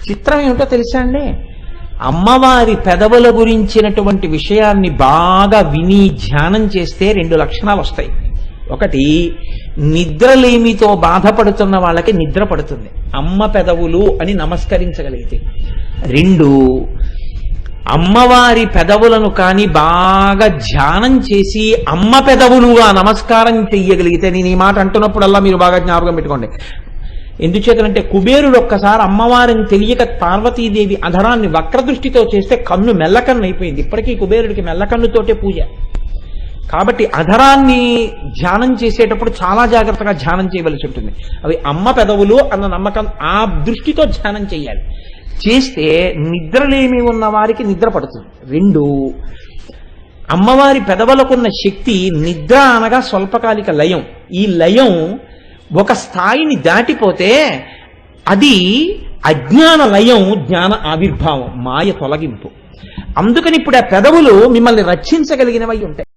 చిత్రం ఏమిటో తెలుసా అండి? అమ్మవారి పెదవుల గురించినటువంటి విషయాన్ని బాగా విని ధ్యానం చేస్తే 2 లక్షణాలు వస్తాయి. ఒకటి, నిద్రలేమితో బాధపడుతున్న వాళ్ళకి నిద్ర పడుతుంది అమ్మ పెదవులు అని నమస్కరించగలిగితే. 2, అమ్మవారి పెదవులను కానీ బాగా ధ్యానం చేసి అమ్మ పెదవులుగా నమస్కారం చెయ్యగలిగితే, నేను ఈ మాట అంటున్నప్పుడల్లా మీరు బాగా జ్ఞాపకం పెట్టుకోండి. ఎందుచేతనంటే కుబేరుడు ఒక్కసారి అమ్మవారిని తెలియక పార్వతీదేవి అధరాన్ని వక్రదృష్టితో చేస్తే కన్ను మెల్లకన్ను అయిపోయింది. ఇప్పటికీ కుబేరుడికి మెల్లకన్నుతోటే పూజ. కాబట్టి అధరాన్ని ధ్యానం చేసేటప్పుడు చాలా జాగ్రత్తగా ధ్యానం చేయవలసి ఉంటుంది. అవి అమ్మ పెదవులు అన్న నమ్మకం, ఆ దృష్టితో ధ్యానం చేయాలి. చేస్తే నిద్రలేమి ఉన్న వారికి నిద్ర పడుతుంది. 2, అమ్మవారి పెదవులకున్న శక్తి, నిద్ర అనగా స్వల్పకాలిక లయం. ఈ లయం ఒక స్థాయిని దాటిపోతే అది అజ్ఞాన లయం, జ్ఞాన ఆవిర్భావం, మాయ తొలగింపు. అందుకని ఇప్పుడు ఆ పెదవులు మిమ్మల్ని రక్షించగలిగినవై ఉంటాయి.